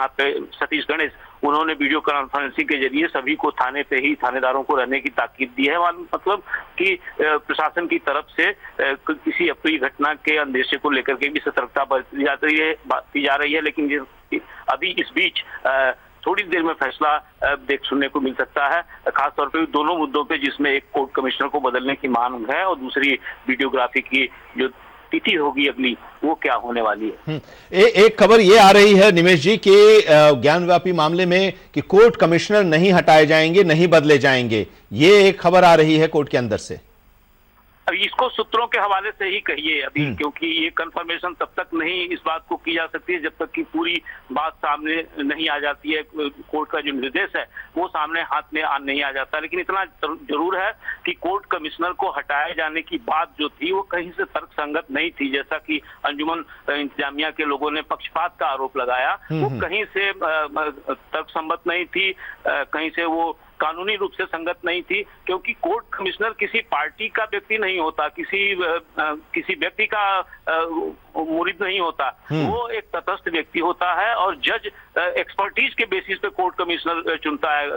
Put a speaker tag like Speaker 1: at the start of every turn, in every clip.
Speaker 1: वहाँ पे सतीश गणेश, उन्होंने वीडियो कॉन्फ्रेंसिंग के जरिए सभी को थाने पे ही थानेदारों को रहने की ताकीद दी है। मतलब कि प्रशासन की तरफ से किसी अप्रिय घटना के अंदेशे को लेकर के भी सतर्कता बरती जा रही है। लेकिन अभी इस बीच थोड़ी देर में फैसला सुनने को मिल सकता है, खासतौर पे दोनों मुद्दों पे, जिसमें एक कोर्ट कमिश्नर को बदलने की मांग है और दूसरी वीडियोग्राफी की जो तिथि होगी अगली, वो क्या होने वाली है।
Speaker 2: एक खबर ये आ रही है निमेश जी कि ज्ञानव्यापी मामले में कि कोर्ट कमिश्नर नहीं हटाए जाएंगे, नहीं बदले जाएंगे, ये एक खबर आ रही है कोर्ट के अंदर से।
Speaker 1: अब इसको सूत्रों के हवाले से ही कहिए अभी, क्योंकि ये कंफर्मेशन तब तक नहीं इस बात को की जा सकती है जब तक कि पूरी बात सामने नहीं आ जाती है, कोर्ट का जो निर्देश है वो सामने हाथ में नहीं आ जाता। लेकिन इतना जरूर है कि कोर्ट कमिश्नर को हटाए जाने की बात जो थी वो कहीं से तर्कसंगत नहीं थी, जैसा कि अंजुमन इंतजामिया के लोगों ने पक्षपात का आरोप लगाया, वो कहीं से तर्कसंगत नहीं थी, कहीं से वो कानूनी रूप से संगत नहीं थी, क्योंकि कोर्ट कमिश्नर किसी पार्टी का व्यक्ति नहीं होता, किसी व्यक्ति का मुरीद नहीं होता, वो एक तटस्थ व्यक्ति होता है और जज एक्सपर्टीज के बेसिस पे कोर्ट कमिश्नर चुनता है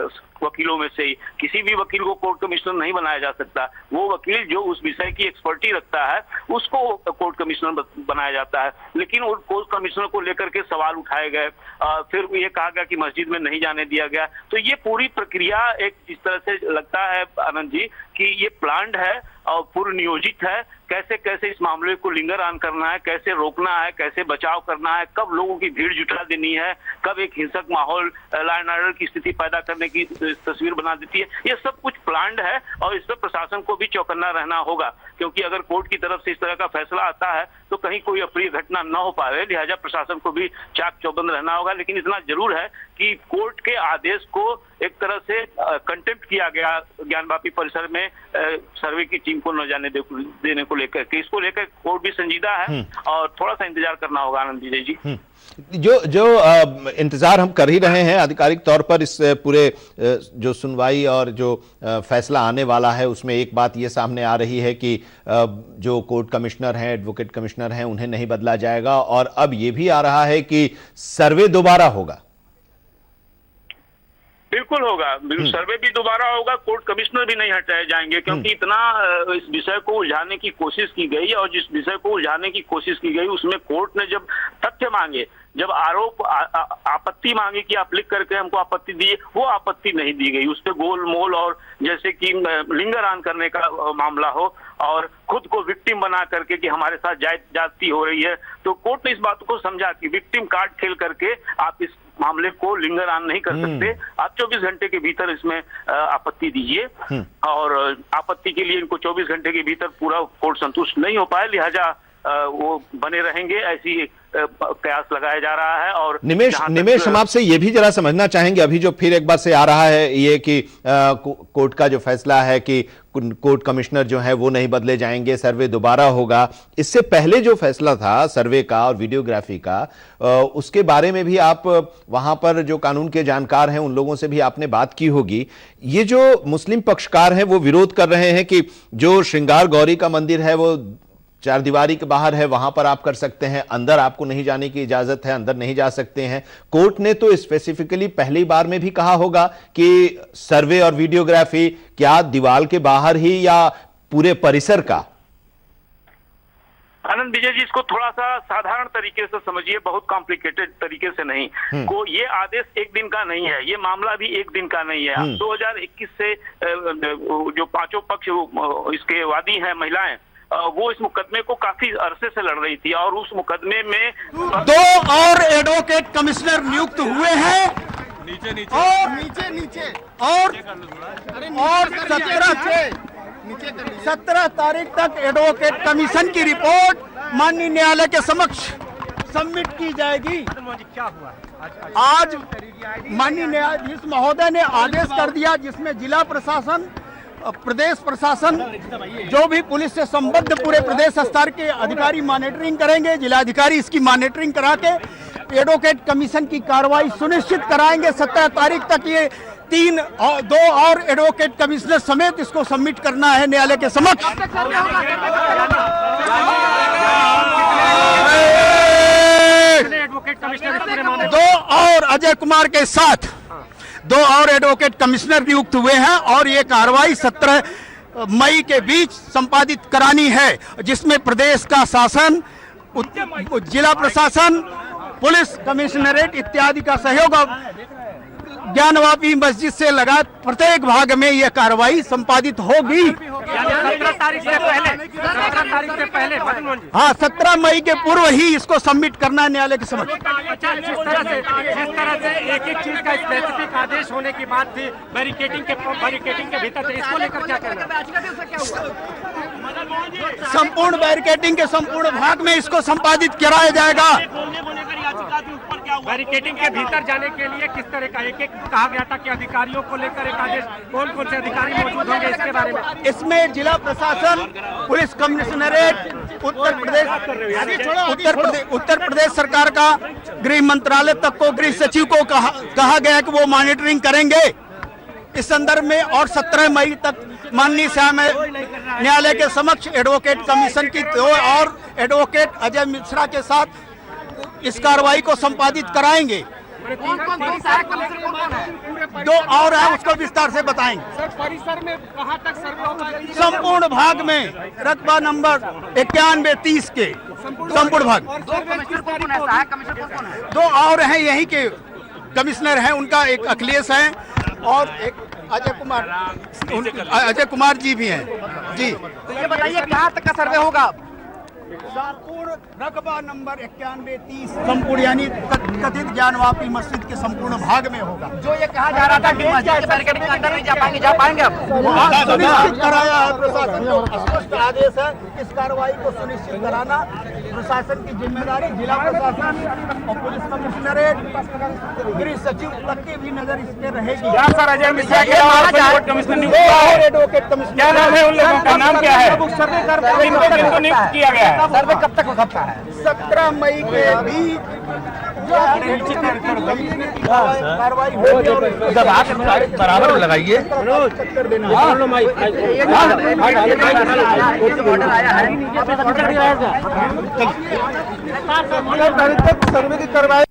Speaker 1: वकीलों में से ही। किसी भी वकील को कोर्ट कमिश्नर नहीं बनाया जा सकता, वो वकील जो उस विषय की एक्सपर्टी रखता है उसको कोर्ट कमिश्नर बनाया जाता है। लेकिन उस कोर्ट कमिश्नर को लेकर के सवाल उठाए गए, फिर ये कहा गया कि मस्जिद में नहीं जाने दिया गया। तो ये पूरी प्रक्रिया एक जिस तरह से लगता है आनंद जी कि ये प्लान्ड है और पूर्व नियोजित है, कैसे कैसे इस मामले को लिंगर ऑन करना है, कैसे रोकना है, कैसे बचाव करना है, कब लोगों की भीड़ जुटा देनी है, कब एक हिंसक माहौल लॉ एंड ऑर्डर की स्थिति पैदा करने की तस्वीर बना देती है, ये सब कुछ प्लान्ड है और इस पर प्रशासन को भी चौकन्ना रहना होगा, क्योंकि अगर कोर्ट की तरफ से इस तरह का फैसला आता है तो कहीं कोई अप्रिय घटना न हो पाए, लिहाजा प्रशासन को भी चाक चौबंद रहना होगा। लेकिन इतना जरूर है कि कोर्ट के आदेश को एक तरह से कंटेम्प्ट किया गया ज्ञानवापी परिसर में सर्वे की टीम को न जाने देने को लेकर के, इसको लेकर कोर्ट भी संजीदा है और थोड़ा सा इंतजार करना होगा आनंद विजय जी।
Speaker 2: जो इंतजार हम कर ही रहे हैं आधिकारिक तौर पर इस पूरे जो सुनवाई और जो फैसला आने वाला है, उसमें एक बात ये सामने आ रही है कि जो कोर्ट कमिश्नर हैं, एडवोकेट कमिश्नर हैं, उन्हें नहीं बदला जाएगा और अब ये भी आ रहा है कि सर्वे दोबारा होगा।
Speaker 1: बिल्कुल होगा, सर्वे भी दोबारा होगा, कोर्ट कमिश्नर भी नहीं हटाए जाएंगे, क्योंकि इतना इस विषय को उलझाने की कोशिश की गई और जिस विषय को उलझाने की कोशिश की गई उसमें कोर्ट ने जब तथ्य मांगे, जब आरोप आपत्ति मांगी कि आप लिख करके हमको आपत्ति दिए, वो आपत्ति नहीं दी गई, उस पर गोल मोल और जैसे कि लिंगर ऑन करने का मामला हो और खुद को विक्टिम बना करके कि हमारे साथ जाति हो रही है, तो कोर्ट ने इस बात को समझा कि विक्टिम कार्ड खेल करके आप इस मामले को लिंगर ऑन नहीं कर सकते, आप 24 घंटे के भीतर इसमें आपत्ति दीजिए और आपत्ति के लिए इनको 24 घंटे के भीतर पूरा कोर्ट संतुष्ट नहीं हो पाए, लिहाजा वो बने रहेंगे, ऐसी कयास लगाया जा रहा है। और
Speaker 2: निमेश हम आपसे ये भी जरा समझना चाहेंगे, अभी जो फिर एक बार से आ रहा है ये कि कोर्ट का जो फैसला है कि कोर्ट कमिश्नर जो है वो नहीं बदले जाएंगे, सर्वे दोबारा होगा, इससे पहले जो फैसला था सर्वे का और वीडियोग्राफी का, उसके बारे में भी आप वहां पर जो कानून के जानकार हैं उन लोगों से भी आपने बात की होगी। ये जो मुस्लिम पक्षकार हैं वो विरोध कर रहे हैं कि जो श्रृंगार गौरी का मंदिर है वो चार दीवारी के बाहर है, वहां पर आप कर सकते हैं, अंदर आपको नहीं जाने की इजाजत है, अंदर नहीं जा सकते हैं। कोर्ट ने तो स्पेसिफिकली पहली बार में भी कहा होगा कि सर्वे और वीडियोग्राफी क्या दीवार के बाहर ही या पूरे परिसर का।
Speaker 1: आनंद विजय जी, इसको थोड़ा सा साधारण तरीके से समझिए, बहुत कॉम्प्लिकेटेड तरीके से नहीं। को ये आदेश एक दिन का नहीं है, ये मामला भी एक दिन का नहीं है। 2021 से जो पांचों पक्ष इसके वादी हैं महिलाएं, वो इस मुकदमे को काफी अरसे से लड़ रही थी और उस मुकदमे में
Speaker 3: 2 और एडवोकेट कमिश्नर नियुक्त हुए हैं और नीचे और 17 तारीख तक एडवोकेट कमीशन की रिपोर्ट माननीय न्यायालय के समक्ष सबमिट की जाएगी। आज माननीय न्यायाधीश महोदय ने आदेश कर दिया जिसमें जिला प्रशासन, प्रदेश प्रशासन, जो भी पुलिस से संबद्ध पूरे प्रदेश स्तर के अधिकारी मॉनिटरिंग करेंगे, जिलाधिकारी इसकी मॉनिटरिंग करा के एडवोकेट कमीशन की कार्रवाई सुनिश्चित कराएंगे। 17 तारीख तक ये 2 और एडवोकेट कमिश्नर समेत इसको सबमिट करना है न्यायालय के समक्ष।
Speaker 4: एडवोकेट कमिश्नर इस पूरे मामले में?
Speaker 3: 2 और अजय कुमार के साथ 2 और एडवोकेट कमिश्नर नियुक्त हुए हैं और ये कार्रवाई 17 मई के बीच संपादित करानी है, जिसमें प्रदेश का शासन, जिला प्रशासन, पुलिस कमिश्नरेट इत्यादि का सहयोग ज्ञानवापी मस्जिद से लगा प्रत्येक भाग में यह कार्रवाई संपादित होगी।
Speaker 4: 17 तारीख से पहले
Speaker 3: हाँ, 17 मई के पूर्व ही इसको सबमिट करना है न्यायालय के समक्ष।
Speaker 4: अच्छा, जिस तरह से एक चीज का स्पेसिफिक आदेश होने की बात थी, बैरिकेडिंग के भीतर थे, इसको लेकर क्या कहना?
Speaker 3: संपूर्ण बैरिकेडिंग के संपूर्ण भाग में इसको संपादित कराया जाएगा।
Speaker 4: बैरिकेडिंग के भीतर जाने के लिए किस तरह का एक कहा गया था कि अधिकारियों को लेकर एक आदेश, कौन कौन से अधिकारी मौजूद होंगे इसके बारे में?
Speaker 3: इसमें जिला प्रशासन, पुलिस कमिश्नरेट, उत्तर प्रदेश सरकार का गृह मंत्रालय तक को, गृह सचिव को कहा गया कि वो मॉनिटरिंग करेंगे इस संदर्भ में। और 17 मई तक माननीय न्यायालय के समक्ष एडवोकेट कमीशन की 2 और एडवोकेट अजय मिश्रा के साथ इस कार्रवाई को संपादित कराएंगे। 2 और है, उसको विस्तार से बताएंगे।
Speaker 4: सर, परिसर में कहां तक सर्वे होगा?
Speaker 3: संपूर्ण भाग में रकबा नंबर 91-30 के संपूर्ण भाग। 2 और हैं यहीं के कमिश्नर हैं, उनका एक अखिलेश है और एक अजय कुमार जी भी हैं जी।
Speaker 5: तो ये बताइए कहाँ तक का सर्वे होगा?
Speaker 3: संपूर्ण रकबा नंबर 91-30 संपूर्ण यानी कथित ज्ञानवापी मस्जिद के संपूर्ण भाग में होगा।
Speaker 5: जो ये कहा जा रहा था कि मस्जिद के बैरिकेडिंग के अंदर नहीं जा पाएंगे अब?
Speaker 3: सुनिश्चित कराया है प्रशासन को, स्पष्ट आदेश है। इस कार्रवाई को सुनिश्चित कराना प्रशासन की जिम्मेदारी, जिला प्रशासन और पुलिस कमिश्नरेट, गृह सचिव तक की भी नजर इस पे रहेगी।
Speaker 4: सर, अजय मिश्रा के
Speaker 3: एडवोकेट कमिश्नर,
Speaker 4: क्या नाम है उन लोगों का? नाम क्या है?
Speaker 3: सर्वे
Speaker 4: नियुक्त किया गया है।
Speaker 5: सर्वे कब तक हो सकता है?
Speaker 3: 17 मई के बीच कार्रवाई होगी।
Speaker 5: बराबर लगाइए। ऑर्डर आया है,
Speaker 3: सर्वे की कार्रवाई।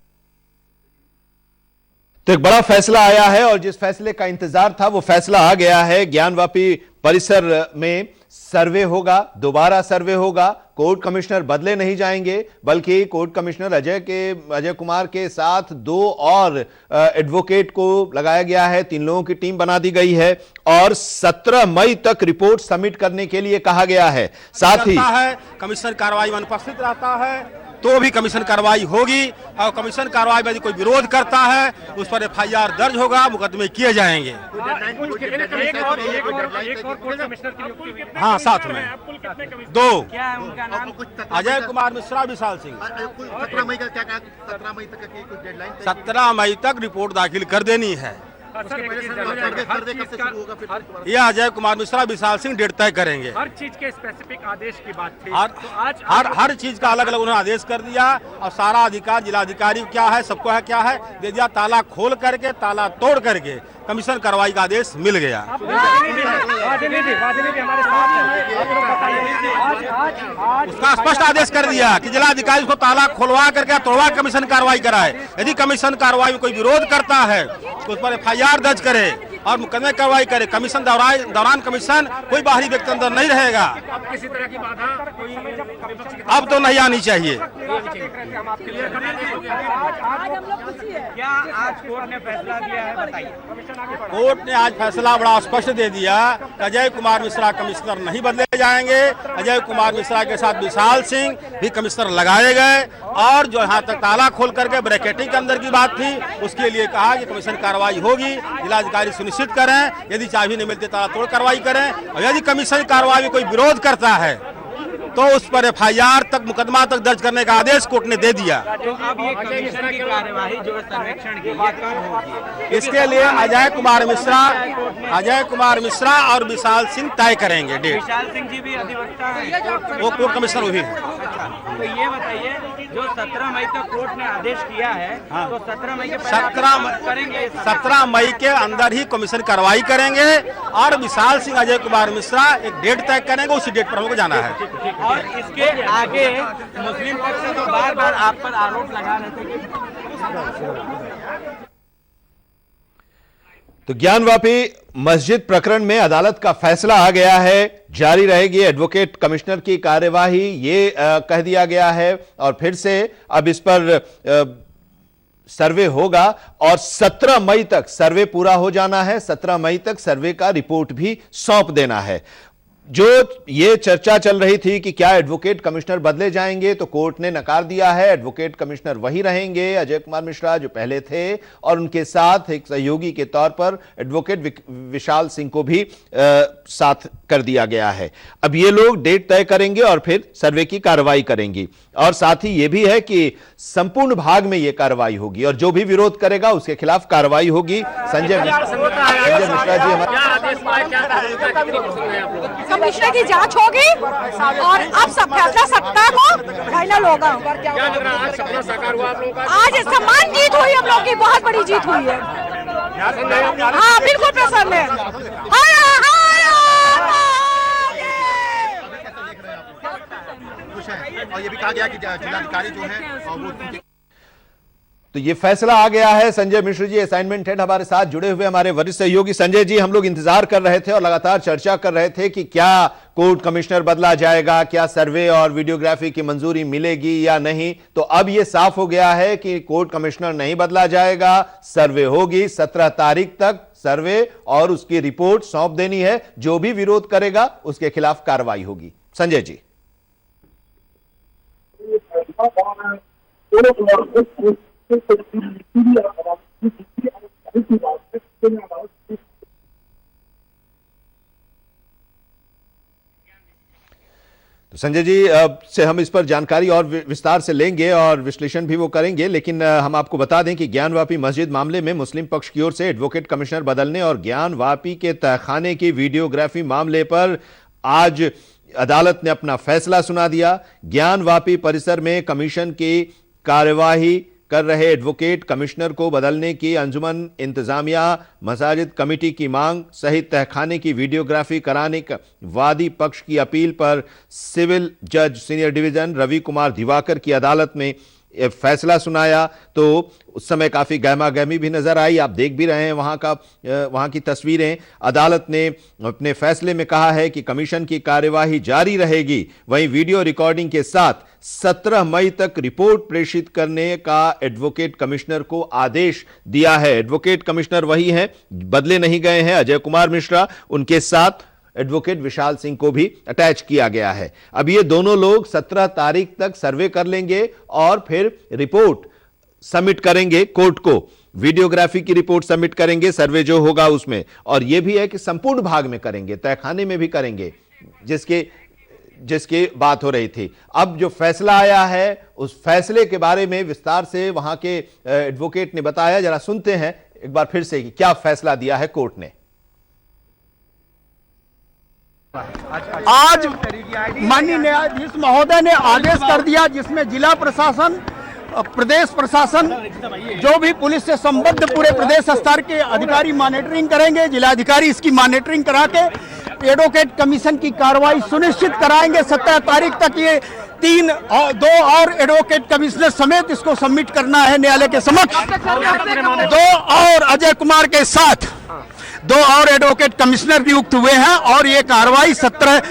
Speaker 2: तो एक बड़ा फैसला आया है और जिस फैसले का इंतजार था वो फैसला आ गया है। ज्ञानवापी परिसर में सर्वे होगा, दोबारा सर्वे होगा। कोर्ट कमिश्नर बदले नहीं जाएंगे, बल्कि कोर्ट कमिश्नर अजय कुमार के साथ 2 और एडवोकेट को लगाया गया है। 3 लोगों की टीम बना दी गई है और 17 मई तक रिपोर्ट सबमिट करने के लिए कहा गया है। साथ ही
Speaker 6: कमिश्नर कार्रवाई में अनुपस्थित रहता है तो भी कमीशन कार्रवाई होगी और कमीशन कार्रवाई में यदि कोई विरोध करता है उस पर FIR दर्ज होगा, मुकदमे किए जाएंगे। हाँ, साथ में 2। अजय कुमार मिश्रा, विशाल सिंह।
Speaker 7: 17 मई का क्या 17 मई तक की कुछ डेडलाइन?
Speaker 6: 17 मई तक रिपोर्ट दाखिल कर देनी है। यह अजय कुमार मिश्रा, विशाल सिंह डेट तय करेंगे।
Speaker 4: हर चीज के स्पेसिफिक आदेश की बात थी।
Speaker 6: हर चीज का अलग अलग उन्होंने आदेश कर दिया और सारा अधिकार जिलाधिकारी क्या है, सबको है क्या है दे दिया। ताला खोल करके, ताला तोड़ करके कमीशन कार्रवाई का आदेश मिल गया। उसका स्पष्ट आदेश कर दिया कि जिलाधिकारी को ताला खोलवा करके तोड़वा कमीशन कार्रवाई कराए। यदि कमीशन कार्रवाई में कोई विरोध करता है तो उस पर FIR दर्ज करे और मुकदमे कार्रवाई करे। कमीशन दौरान कमीशन कोई बाहरी व्यक्ति अंदर नहीं रहेगा।
Speaker 4: किसी तरह की बाधा
Speaker 6: अब तो नहीं आनी चाहिए।
Speaker 4: क्या आज कोर्ट ने फैसला दिया है, बताइए।
Speaker 6: कोर्ट ने आज फैसला बड़ा स्पष्ट दे दिया कि अजय कुमार मिश्रा कमिश्नर नहीं बदले जाएंगे। अजय कुमार मिश्रा के साथ विशाल सिंह भी कमिश्नर लगाए गए और जो यहाँ तक ताला खोल करके ब्रैकेटिंग के अंदर की बात थी उसके लिए कहा कि कमीशन कार्रवाई होगी। जिलाधिकारी सुनिश्चित करें, यदि चाबी नहीं मिलती ताला तोड़ कार्रवाई करें और यदि कमीशन कार्रवाई में कोई विरोध करता है तो उस पर FIR तक, मुकदमा तक दर्ज करने का आदेश कोर्ट ने दे दिया।
Speaker 4: तो अब ये कमीशन की कार्यवाही जो सर्वेक्षण की ये कब होगी?
Speaker 6: इसके लिए अजय कुमार मिश्रा और विशाल सिंह तय करेंगे डेट।
Speaker 4: विशाल सिंह जी भी अधिवक्ता हैं,
Speaker 6: वो कोर्ट कमिश्नर भी है।
Speaker 4: तो ये बताइए, जो 17 मई तक कोर्ट ने आदेश किया है, तो 17 मई के
Speaker 6: 17 मई के अंदर ही कमीशन कार्रवाई करेंगे और विशाल सिंह, अजय कुमार मिश्रा एक डेट तय करेंगे, उसी डेट पर हमको जाना है।
Speaker 5: और इसके आगे मुस्लिम पक्ष से तो बार बार आप पर आरोप लगा रहे थे कि
Speaker 2: तो ज्ञानवापी मस्जिद प्रकरण में अदालत का फैसला आ गया है, जारी रहेगी एडवोकेट कमिश्नर की कार्यवाही, ये कह दिया गया है। और फिर से अब इस पर सर्वे होगा और 17 मई तक सर्वे पूरा हो जाना है। 17 मई तक सर्वे का रिपोर्ट भी सौंप देना है। जो ये चर्चा चल रही थी कि क्या एडवोकेट कमिश्नर बदले जाएंगे, तो कोर्ट ने नकार दिया है। एडवोकेट कमिश्नर वही रहेंगे, अजय कुमार मिश्रा जो पहले थे, और उनके साथ एक सहयोगी के तौर पर एडवोकेट विशाल सिंह को भी साथ कर दिया गया है। अब ये लोग डेट तय करेंगे और फिर सर्वे की कार्रवाई करेंगी। और साथ ही यह भी है कि संपूर्ण भाग में यह कार्रवाई होगी और जो भी विरोध करेगा उसके खिलाफ कार्रवाई होगी। संजय मिश्रा जी
Speaker 8: कमिश्नर की जांच होगी और अब सब फैसला 17 को फाइनल होगा। आज सम्मान जीत हुई, हम लोग की बहुत बड़ी जीत हुई है। हाँ बिल्कुल प्रसन्न है।
Speaker 7: और ये भी कहा गया कि जिलाधिकारी जो है वो
Speaker 2: तो ये फैसला आ गया है। संजय मिश्र जी असाइनमेंट हेड हमारे साथ जुड़े हुए हमारे वरिष्ठ सहयोगी। संजय जी, हम लोग इंतजार कर रहे थे और लगातार चर्चा कर रहे थे कि क्या कोर्ट कमिश्नर बदला जाएगा, क्या सर्वे और वीडियोग्राफी की मंजूरी मिलेगी या नहीं। तो अब यह साफ हो गया है कि कोर्ट कमिश्नर नहीं बदला जाएगा, सर्वे होगी। 17 तारीख तक सर्वे और उसकी रिपोर्ट सौंप देनी है। जो भी विरोध करेगा उसके खिलाफ कार्रवाई होगी। संजय जी। तो संजय जी से हम इस पर जानकारी और विस्तार से लेंगे और विश्लेषण भी वो करेंगे, लेकिन हम आपको बता दें कि ज्ञानवापी मस्जिद मामले में मुस्लिम पक्ष की ओर से एडवोकेट कमिश्नर बदलने और ज्ञानवापी के तहखाने की वीडियोग्राफी मामले पर आज अदालत ने अपना फैसला सुना दिया। ज्ञानवापी परिसर में कमीशन की कार्यवाही कर रहे एडवोकेट कमिश्नर को बदलने की अंजुमन इंतजामिया मसाजिद कमेटी की मांग सहित तहखाने की वीडियोग्राफी कराने का वादी पक्ष की अपील पर सिविल जज सीनियर डिवीजन रवि कुमार दिवाकर की अदालत में फैसला सुनाया। तो उस समय काफी गहमा गहमी भी नजर आई, आप देख भी रहे हैं वहां की तस्वीरें। अदालत ने अपने फैसले में कहा है कि कमीशन की कार्यवाही जारी रहेगी, वहीं वीडियो रिकॉर्डिंग के साथ 17 मई तक रिपोर्ट प्रेषित करने का एडवोकेट कमिश्नर को आदेश दिया है। एडवोकेट कमिश्नर वही हैं, बदले नहीं गए हैं, अजय कुमार मिश्रा। उनके साथ एडवोकेट विशाल सिंह को भी अटैच किया गया है। अब ये दोनों लोग 17 तारीख तक सर्वे कर लेंगे और फिर रिपोर्ट सबमिट करेंगे कोर्ट को। वीडियोग्राफी की रिपोर्ट सबमिट करेंगे, सर्वे जो होगा उसमें। और यह भी है कि संपूर्ण भाग में करेंगे, तहखाने में भी करेंगे, जिसकी बात हो रही थी। अब जो फैसला आया है उस फैसले के बारे में विस्तार से वहां के एडवोकेट ने बताया। जरा सुनते हैं एक बार फिर से कि क्या फैसला दिया है कोर्ट ने।
Speaker 3: आज माननीय न्यायाधीश महोदय ने आदेश कर दिया जिसमें जिला प्रशासन, प्रदेश प्रशासन, जो भी पुलिस से संबद्ध पूरे प्रदेश स्तर के अधिकारी मॉनिटरिंग करेंगे। जिलाधिकारी इसकी मॉनिटरिंग करा के एडवोकेट कमीशन की कार्रवाई सुनिश्चित कराएंगे। 17 तारीख तक ये 2 और एडवोकेट कमिश्नर समेत इसको सबमिट करना है न्यायालय के समक्ष। 2 और अजय कुमार के साथ 2 और एडवोकेट कमिश्नर नियुक्त हुए हैं और ये कार्रवाई 17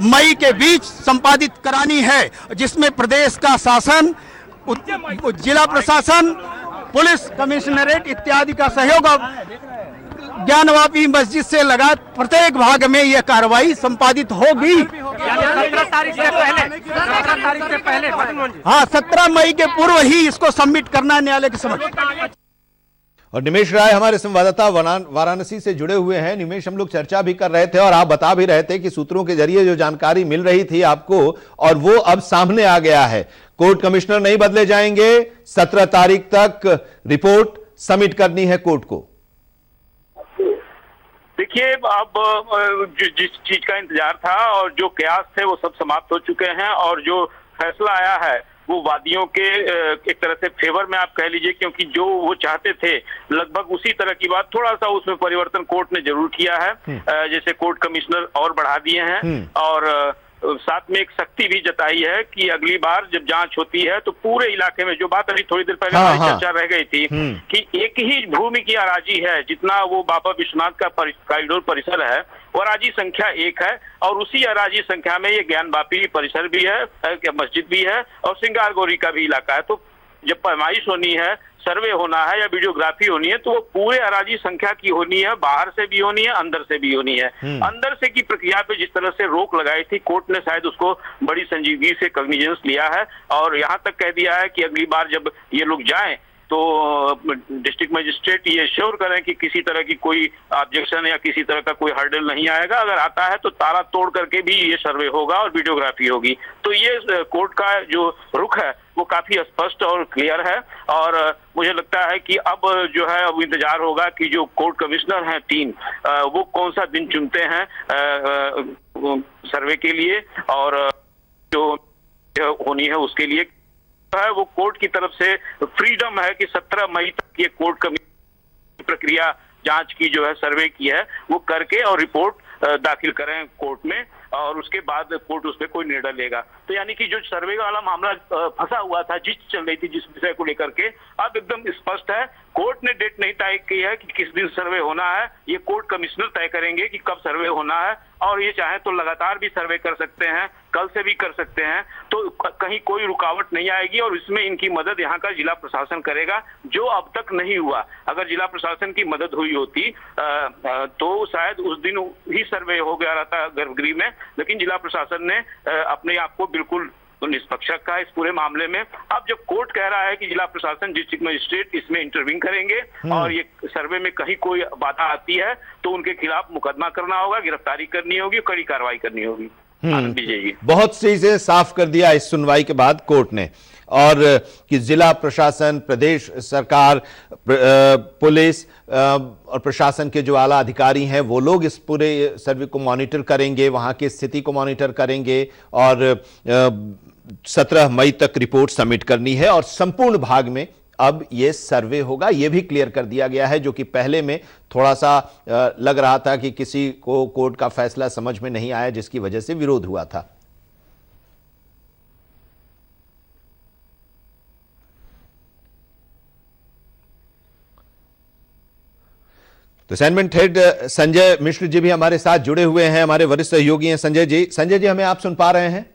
Speaker 3: मई के बीच संपादित करानी है, जिसमें प्रदेश का शासन, जिला प्रशासन, पुलिस कमिश्नरेट इत्यादि का सहयोग ज्ञानवापी मस्जिद से लगा प्रत्येक भाग में यह कार्रवाई संपादित होगी।
Speaker 4: 17 तारीख से पहले
Speaker 3: हाँ, 17 मई के पूर्व ही इसको सबमिट करना है न्यायालय के समक्ष।
Speaker 2: और निमेश राय हमारे संवाददाता वाराणसी से जुड़े हुए हैं। निमेश, हम लोग चर्चा भी कर रहे थे और आप बता भी रहे थे कि सूत्रों के जरिए जो जानकारी मिल रही थी आपको, और वो अब सामने आ गया है। कोर्ट कमिश्नर नहीं बदले जाएंगे, 17 तारीख तक रिपोर्ट सबमिट करनी है कोर्ट को।
Speaker 1: देखिए, अब जिस चीज का इंतजार था और जो कयास थे वो सब समाप्त हो चुके हैं और जो फैसला आया है वो वादियों के एक तरह से फेवर में आप कह लीजिए, क्योंकि जो वो चाहते थे लगभग उसी तरह की बात, थोड़ा सा उसमें परिवर्तन कोर्ट ने जरूर किया है। जैसे कोर्ट कमिश्नर और बढ़ा दिए हैं और साथ में एक सख्ती भी जताई है कि अगली बार जब जांच होती है तो पूरे इलाके में, जो बात अभी थोड़ी देर पहले हमारी चर्चा रह गई थी कि एक ही भूमि की अराजी है, जितना वो बाबा विश्वनाथ का कॉरिडोर परिसर है वो अराजी संख्या 1 है, और उसी अराजी संख्या में ये ज्ञानवापी परिसर भी है, मस्जिद भी है और श्रृंगार गौरी का भी इलाका है। तो जब पैमाइश होनी है, सर्वे होना है या वीडियोग्राफी होनी है तो वो पूरे अराजी संख्या की होनी है, बाहर से भी होनी है, अंदर से भी होनी है। अंदर से की प्रक्रिया पे जिस तरह से रोक लगाई थी कोर्ट ने, शायद उसको बड़ी संजीदगी से कॉग्निजेंस लिया है और यहाँ तक कह दिया है कि अगली बार जब ये लोग जाएं तो डिस्ट्रिक्ट मजिस्ट्रेट ये श्योर करें कि किसी तरह की कोई ऑब्जेक्शन या किसी तरह का कोई हर्डल नहीं आएगा। अगर आता है तो ताला तोड़ करके भी ये सर्वे होगा और वीडियोग्राफी होगी। तो ये कोर्ट का जो रुख है वो काफी स्पष्ट और क्लियर है, और मुझे लगता है कि अब जो है अब इंतजार होगा कि जो कोर्ट कमिश्नर हैं 3 वो कौन सा दिन चुनते हैं सर्वे के लिए, और जो होनी है उसके लिए है वो कोर्ट की तरफ से फ्रीडम है कि 17 मई तक ये कोर्ट कमिश्नर प्रक्रिया जांच की जो है सर्वे की है वो करके और रिपोर्ट दाखिल करें कोर्ट में, और उसके बाद कोर्ट उस पर कोई निर्णय लेगा। तो यानी कि जो सर्वे वाला मामला फंसा हुआ था, जिस चल रही थी जिस विषय को लेकर के, अब एकदम स्पष्ट है। कोर्ट ने डेट नहीं तय की है कि किस दिन सर्वे होना है, ये कोर्ट कमिश्नर तय करेंगे कि कब सर्वे होना है, और ये चाहे तो लगातार भी सर्वे कर सकते हैं, कल से भी कर सकते हैं, तो कहीं कोई रुकावट नहीं आएगी। और इसमें इनकी मदद यहाँ का जिला प्रशासन करेगा, जो अब तक नहीं हुआ। अगर जिला प्रशासन की मदद हुई होती तो शायद उस दिन ही सर्वे हो गया रहता गर्भगृह में, लेकिन जिला प्रशासन ने अपने आप को बिल्कुल निष्पक्ष रखा है इस पूरे मामले में। अब जब कोर्ट कह रहा है कि जिला प्रशासन, डिस्ट्रिक्ट मजिस्ट्रेट इसमें इंटरवीन करेंगे और ये सर्वे में कहीं कोई बाधा आती है तो उनके खिलाफ मुकदमा करना होगा, गिरफ्तारी करनी होगी, कड़ी कार्रवाई करनी होगी। आनंद जी
Speaker 2: बहुत चीजें साफ कर दिया इस सुनवाई के बाद कोर्ट ने, और कि जिला प्रशासन, प्रदेश सरकार, पुलिस और प्रशासन के जो आला अधिकारी हैं वो लोग इस पूरे सर्वे को मॉनिटर करेंगे, वहां की स्थिति को मॉनिटर करेंगे, और 17 मई तक रिपोर्ट सबमिट करनी है और संपूर्ण भाग में अब ये सर्वे होगा। ये भी क्लियर कर दिया गया है, जो कि पहले में थोड़ा सा लग रहा था कि किसी को कोर्ट का फैसला समझ में नहीं आया, जिसकी वजह से विरोध हुआ था। तो असाइनमेंट हेड संजय मिश्र जी भी हमारे साथ जुड़े हुए हैं, हमारे वरिष्ठ सहयोगी हैं। संजय जी हमें आप सुन पा रहे हैं?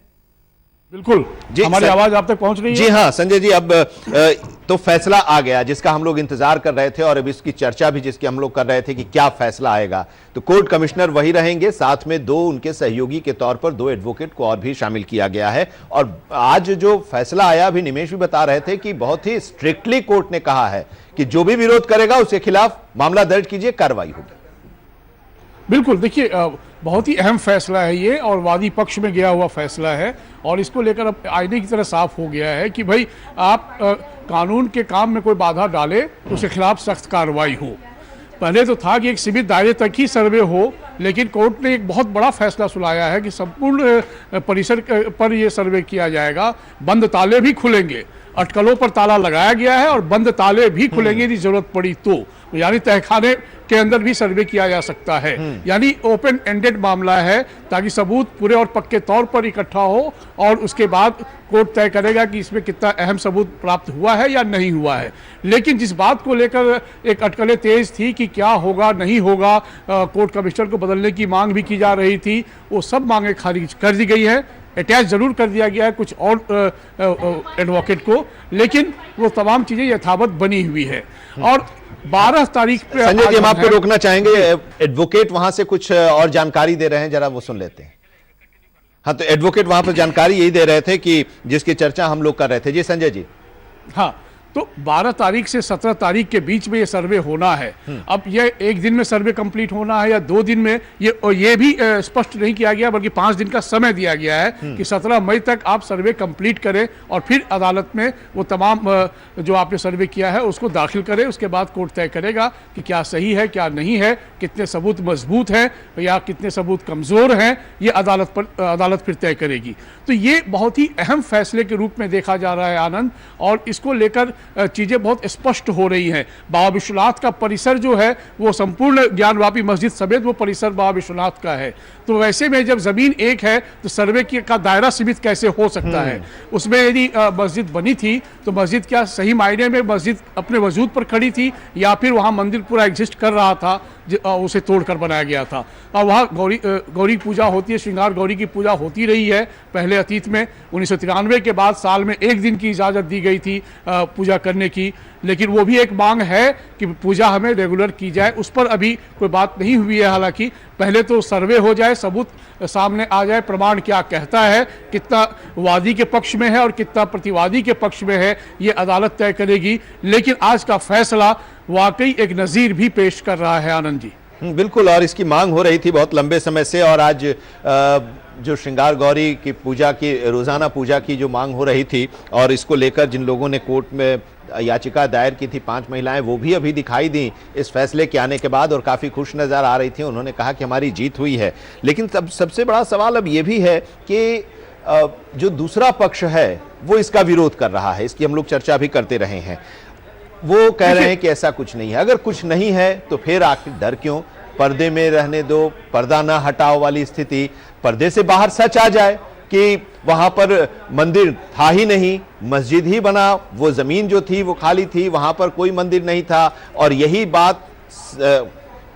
Speaker 9: बिल्कुल जी, हमारी आवाज आप तक पहुंच रही है?
Speaker 2: जी हाँ संजय जी, अब तो फैसला आ गया जिसका हम लोग इंतजार कर रहे थे, और अब इसकी चर्चा भी जिसकी हम लोग कर रहे थे कि क्या फैसला आएगा। तो कोर्ट कमिश्नर वही रहेंगे, साथ में 2 उनके सहयोगी के तौर पर 2 एडवोकेट को और भी शामिल किया गया है। और आज जो फैसला आया, अभी निमेश भी बता रहे थे कि बहुत ही स्ट्रिक्टली कोर्ट ने कहा है कि जो भी विरोध करेगा उसके खिलाफ मामला दर्ज कीजिए, कार्रवाई होगी।
Speaker 9: बिल्कुल, देखिए बहुत ही अहम फैसला है ये, और वादी पक्ष में गया हुआ फैसला है, और इसको लेकर अब आईने की तरह साफ हो गया है कि भाई आप कानून के काम में कोई बाधा डाले तो उसके खिलाफ सख्त कार्रवाई हो। पहले तो था कि एक सीमित दायरे तक ही सर्वे हो, लेकिन कोर्ट ने एक बहुत बड़ा फैसला सुनाया है कि संपूर्ण परिसर पर यह सर्वे किया जाएगा। बंद ताले भी खुलेंगे, अटकलों पर ताला लगाया गया है और बंद ताले भी खुलेंगे यदि जरूरत पड़ी तो, यानी तहखाने के अंदर भी सर्वे किया जा सकता है। यानी ओपन एंडेड मामला है, ताकि सबूत पूरे और पक्के तौर पर इकट्ठा हो, और उसके बाद कोर्ट तय करेगा कि इसमें कितना अहम सबूत प्राप्त हुआ है या नहीं हुआ है। लेकिन जिस बात को लेकर एक अटकलें तेज थी कि क्या होगा नहीं होगा, कोर्ट कमिश्नर को बदलने की मांग भी की जा रही थी, वो सब मांगें खारिज कर दी गई हैं। अटैच जरूर कर दिया गया है कुछ और एडवोकेट को, लेकिन वो तमाम चीजें यथावत बनी हुई है। और 12 तारीख पे
Speaker 2: संजय जी, हम आपको रोकना चाहेंगे, एडवोकेट वहां से कुछ और जानकारी दे रहे हैं, जरा वो सुन लेते हैं। हाँ, तो एडवोकेट वहां पर जानकारी यही दे रहे थे कि जिसकी चर्चा हम लोग कर रहे थे। जी संजय जी।
Speaker 9: हाँ, तो 12 तारीख से 17 तारीख के बीच में ये सर्वे होना है। अब ये एक दिन में सर्वे कंप्लीट होना है या 2 दिन में, ये भी स्पष्ट नहीं किया गया, बल्कि 5 दिन का समय दिया गया है कि 17 मई तक आप सर्वे कंप्लीट करें और फिर अदालत में वो तमाम जो आपने सर्वे किया है उसको दाखिल करें। उसके बाद कोर्ट तय करेगा कि क्या सही है क्या नहीं है, कितने सबूत मजबूत हैं या कितने सबूत कमज़ोर हैं, ये अदालत फिर तय करेगी। तो ये बहुत ही अहम फैसले के रूप में देखा जा रहा है आनंद, और इसको लेकर चीज़ें बहुत स्पष्ट हो रही हैं। बाबा विश्वनाथ का परिसर जो है वो संपूर्ण ज्ञानवापी मस्जिद समेत वो परिसर बाबा विश्वनाथ का है। तो वैसे में जब ज़मीन एक है तो सर्वे का दायरा सीमित कैसे हो सकता है? उसमें यदि मस्जिद बनी थी तो मस्जिद क्या सही मायने में मस्जिद अपने वजूद पर खड़ी थी या फिर वहाँ मंदिर पूरा एग्जिस्ट कर रहा था उसे तोड़कर बनाया गया था? और वहाँ गौरी पूजा होती है, श्रृंगार गौरी की पूजा होती रही है पहले अतीत में। 1993 के बाद साल में एक दिन की इजाज़त दी गई थी पूजा करने की, लेकिन वो भी एक मांग है कि पूजा हमें रेगुलर की जाए। उस पर अभी कोई बात नहीं हुई है। हालांकि पहले तो सर्वे हो जाए, सबूत सामने आ जाए, प्रमाण क्या कहता है, कितना वादी के पक्ष में है और कितना प्रतिवादी के पक्ष में है, ये अदालत तय करेगी। लेकिन आज का फैसला वाकई एक नज़ीर भी पेश कर रहा है आनंद जी।
Speaker 2: बिल्कुल, और इसकी मांग हो रही थी बहुत लंबे समय से, और आज जो श्रृंगार गौरी की पूजा की रोज़ाना पूजा की जो मांग हो रही थी और इसको लेकर जिन लोगों ने कोर्ट में याचिका दायर की थी 5 महिलाएं, वो भी अभी दिखाई दी इस फैसले के आने के बाद और काफ़ी खुश नज़र आ रही थी। उन्होंने कहा कि हमारी जीत हुई है। लेकिन सबसे बड़ा सवाल अब ये भी है कि जो दूसरा पक्ष है वो इसका विरोध कर रहा है। इसकी हम लोग चर्चा भी करते रहे हैं। वो कह रहे हैं कि ऐसा कुछ नहीं है। अगर कुछ नहीं है तो फिर आखिर डर क्यों? पर्दे में रहने दो, पर्दा ना हटाओ वाली स्थिति। पर्दे से बाहर सच आ जाए कि वहां पर मंदिर था ही नहीं, मस्जिद ही बना, वो जमीन जो थी वो खाली थी, वहां पर कोई मंदिर नहीं था। और यही बात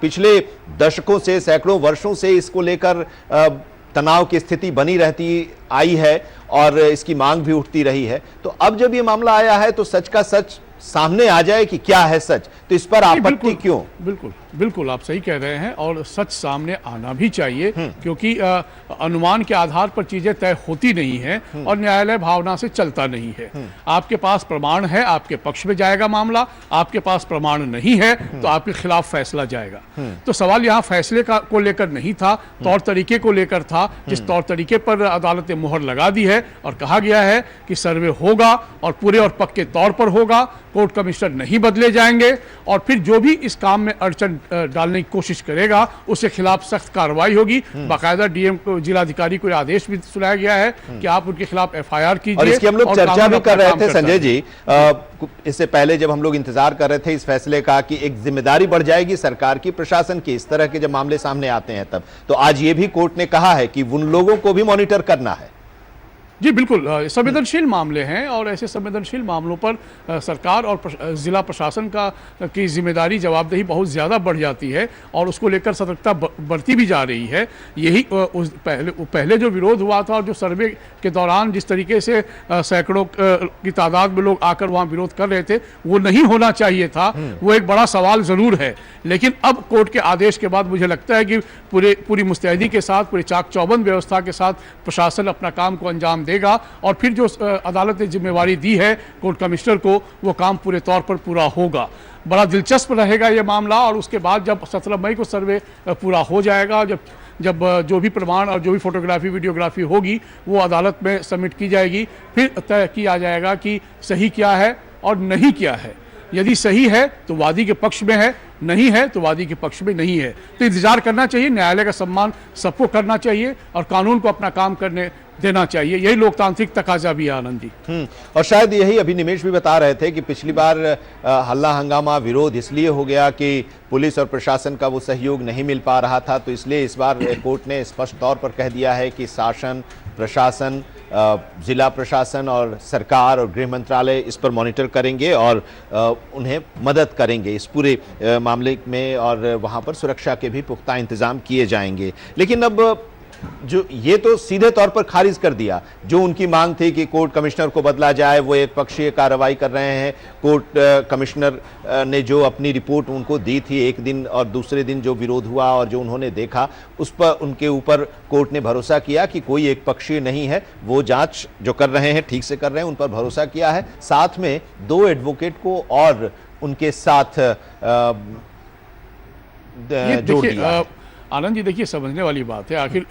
Speaker 2: पिछले दशकों से, सैकड़ों वर्षों से इसको लेकर तनाव की स्थिति बनी रहती आई है और इसकी मांग भी उठती रही है। तो अब जब ये मामला आया है तो सच का सच सामने आ जाए कि क्या है सच, तो इस पर आपत्ति क्यों?
Speaker 9: बिल्कुल बिल्कुल आप सही कह रहे हैं और सच सामने आना भी चाहिए, क्योंकि अनुमान के आधार पर चीजें तय होती नहीं हैं और न्यायालय भावना से चलता नहीं है। आपके पास प्रमाण है, आपके पक्ष में जाएगा मामला, आपके पास प्रमाण नहीं है तो आपके खिलाफ फैसला जाएगा। तो सवाल यहाँ फैसले को लेकर नहीं था, तौर तरीके को लेकर था। जिस तौर तरीके पर अदालत ने मुहर लगा दी है और कहा गया है कि सर्वे होगा और पूरे और पक्के तौर पर होगा, कोर्ट कमिश्नर नहीं बदले जाएंगे और फिर जो भी इस काम में अड़चन डालने की कोशिश करेगा उसके खिलाफ सख्त कार्रवाई होगी। बाकायदा डीएम को, जिलाधिकारी को आदेश भी सुनाया गया है कि आप उनके खिलाफ एफआईआर कीजिए।
Speaker 2: और इसकी हम लोग चर्चा भी कर रहे थे संजय जी, इससे पहले जब हम लोग इंतजार कर रहे थे इस फैसले का कि एक जिम्मेदारी बढ़ जाएगी सरकार की, प्रशासन की, इस तरह के जब मामले सामने आते हैं तब तो आज ये भी कोर्ट ने कहा है कि उन लोगों को भी मॉनिटर करना है।
Speaker 9: जी बिल्कुल, संवेदनशील मामले हैं और ऐसे संवेदनशील मामलों पर सरकार और ज़िला प्रशासन की जिम्मेदारी, जवाबदेही बहुत ज़्यादा बढ़ जाती है और उसको लेकर सतर्कता बढ़ती भी जा रही है। यही पहले जो विरोध हुआ था और जो सर्वे के दौरान जिस तरीके से सैकड़ों की तादाद में लोग आकर वहाँ विरोध कर रहे थे, वो नहीं होना चाहिए था। वो एक बड़ा सवाल ज़रूर है। लेकिन अब कोर्ट के आदेश के बाद मुझे लगता है कि पूरी मुस्तैदी के साथ, पूरी चाक चौबंद व्यवस्था के साथ प्रशासन अपना काम को अंजाम देगा और फिर जो अदालत ने जिम्मेवारी दी है कोर्ट कमिश्नर को, वो काम पूरे तौर पर पूरा होगा। बड़ा दिलचस्प रहेगा ये मामला। और उसके बाद जब 17 मई को सर्वे पूरा हो जाएगा, जब जो भी प्रमाण और जो भी फोटोग्राफी, वीडियोग्राफी होगी वो अदालत में सबमिट की जाएगी, फिर तय किया जाएगा कि सही क्या है और नहीं क्या है। यदि सही है तो वादी के पक्ष में है, नहीं है तो वादी के पक्ष में नहीं है। तो इंतजार करना चाहिए, न्यायालय का सम्मान सबको करना चाहिए और कानून को अपना काम करने देना चाहिए। यही लोकतांत्रिक तकाजा भी है आनंद जी।
Speaker 2: और शायद यही अभी निमेश भी बता रहे थे कि पिछली बार हल्ला हंगामा, विरोध इसलिए हो गया कि पुलिस और प्रशासन का वो सहयोग नहीं मिल पा रहा था, तो इसलिए इस बार कोर्ट ने स्पष्ट तौर पर कह दिया है कि शासन, प्रशासन, जिला प्रशासन और सरकार और गृह मंत्रालय इस पर मॉनिटर करेंगे और उन्हें मदद करेंगे इस पूरे मामले में और वहाँ पर सुरक्षा के भी पुख्ता इंतजाम किए जाएंगे। लेकिन अब जो ये तो सीधे तौर पर खारिज कर दिया जो उनकी मांग थी कि कोर्ट कमिश्नर को बदला जाए, वो एक पक्षीय कार्रवाई कर रहे हैं। कोर्ट कमिश्नर ने जो अपनी रिपोर्ट उनको दी थी एक दिन और दूसरे दिन जो विरोध हुआ और जो उन्होंने देखा, उस पर उनके ऊपर कोर्ट ने भरोसा किया कि कोई एक पक्षीय नहीं है, वो जांच जो कर रहे हैं ठीक से कर रहे हैं, उन पर भरोसा किया है। साथ में 2 एडवोकेट को और उनके साथ जोड़ दिया।
Speaker 9: आनंद जी देखिए, समझने वाली बात है। आखिर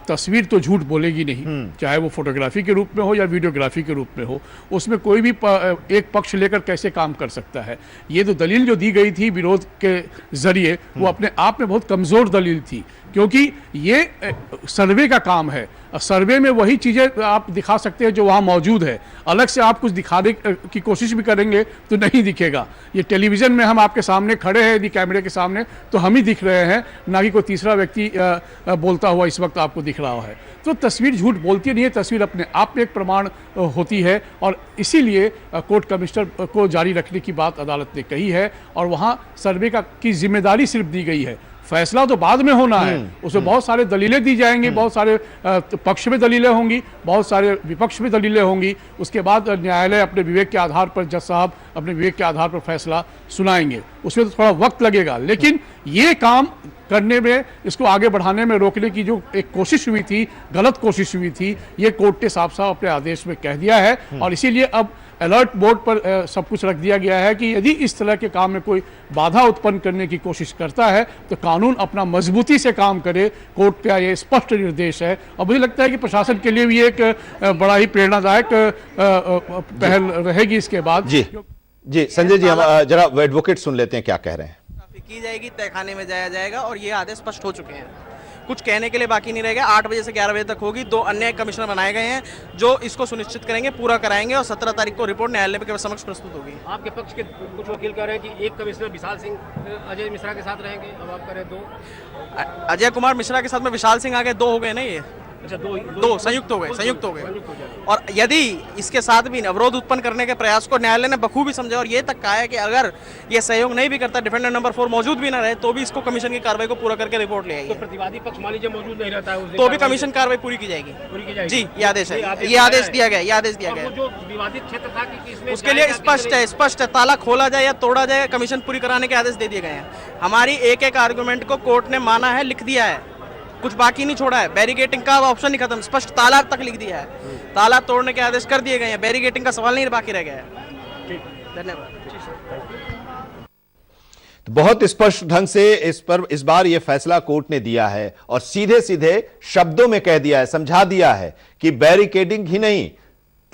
Speaker 9: तस्वीर तो झूठ बोलेगी नहीं, चाहे वो फोटोग्राफी के रूप में हो या वीडियोग्राफी के रूप में हो। उसमें कोई भी एक पक्ष लेकर कैसे काम कर सकता है। ये तो दलील जो दी गई थी विरोध के जरिए, वो अपने आप में बहुत कमज़ोर दलील थी, क्योंकि ये सर्वे का काम है। सर्वे में वही चीज़ें आप दिखा सकते हैं जो वहाँ मौजूद है, अलग से आप कुछ दिखाने की कोशिश भी करेंगे तो नहीं दिखेगा। ये टेलीविज़न में हम आपके सामने खड़े हैं यदि कैमरे के सामने तो हम ही दिख रहे हैं, ना कि कोई तीसरा व्यक्ति बोलता हुआ इस वक्त आपको दिख रहा है। तो तस्वीर झूठ बोलती नहीं है, तस्वीर अपने आप में एक प्रमाण होती है और इसीलिए कोर्ट कमिश्नर को जारी रखने की बात अदालत ने कही है और वहाँ सर्वे की जिम्मेदारी सिर्फ दी गई है। फैसला तो बाद में होना है, उसमें बहुत सारे दलीलें दी जाएंगी, बहुत सारे पक्ष में दलीलें होंगी, बहुत सारे विपक्ष में दलीलें होंगी। उसके बाद न्यायालय अपने विवेक के आधार पर, जज साहब अपने विवेक के आधार पर फैसला सुनाएंगे। उसमें तो थोड़ा वक्त लगेगा, लेकिन ये काम करने में, इसको आगे बढ़ाने में रोकने की जो एक कोशिश हुई थी, गलत कोशिश हुई थी, ये कोर्ट ने साफ साफ अपने आदेश में कह दिया है। और इसीलिए अब अलर्ट बोर्ड पर सब कुछ रख दिया गया है कि यदि इस तरह के काम में कोई बाधा उत्पन्न करने की कोशिश करता है तो कानून अपना मजबूती से काम करे। कोर्ट का ये स्पष्ट निर्देश है और मुझे लगता है कि प्रशासन के लिए भी एक बड़ा ही प्रेरणादायक पहल रहेगी इसके बाद।
Speaker 2: जी संजय जी, हम जरा एडवोकेट सुन लेते हैं क्या कह रहे हैं।
Speaker 5: की जाएगी, तहखाने में जाया जाएगा और ये आदेश स्पष्ट हो चुके हैं, कुछ कहने के लिए बाकी नहीं रहेगा। 8 बजे से 11 बजे तक होगी। 2 अन्य कमिश्नर बनाए गए हैं जो इसको सुनिश्चित करेंगे, पूरा कराएंगे और 17 तारीख को रिपोर्ट न्यायालय के समक्ष प्रस्तुत होगी।
Speaker 4: आपके पक्ष के कुछ वकील कह रहे हैं कि एक कमिश्नर विशाल सिंह अजय मिश्रा के साथ रहेंगे, अब आप कह रहे हैं 2।
Speaker 5: अजय कुमार मिश्रा के साथ में विशाल सिंह आ गए, 2 हो गए ना, ये
Speaker 4: अच्छा
Speaker 5: दो संयुक्त हो गए। और यदि इसके साथ भी अवरोध उत्पन्न करने के प्रयास को न्यायालय ने बखूबी समझा और ये तक कहा है कि अगर ये सहयोग नहीं भी करता, डिफेंडेंट नंबर 4 मौजूद भी ना रहे, तो भी इसको कमिशन की कार्रवाई को पूरा करके रिपोर्ट ले आएगी।
Speaker 4: तो प्रतिवादी पक्ष मान लीजिए मौजूद नहीं रहता है
Speaker 5: तो भी कमीशन कार्रवाई पूरी की जाएगी। जी, ये आदेश है, ये आदेश दिया गया।
Speaker 4: जो विवादित क्षेत्र था कि इसमें
Speaker 5: उसके लिए स्पष्ट है, ताला खोला जाए या तोड़ा जाए, कमीशन पूरी कराने के आदेश दे दिए गए हैं। हमारी एक आर्गुमेंट को कोर्ट ने माना है, लिख दिया है, कुछ बाकी नहीं छोड़ा है। बैरिकेटिंग का ऑप्शन नहीं खत्म, स्पष्ट ताला तक लिख दिया है, ताला तोड़ने के आदेश कर दिए गए हैं, बैरिकेटिंग का सवाल नहीं बाकी रह गया है। धन्यवाद।
Speaker 2: तो बहुत स्पष्ट ढंग से इस बार यह फैसला कोर्ट ने दिया है और सीधे सीधे शब्दों में कह दिया है, समझा दिया है कि बैरिकेडिंग ही नहीं,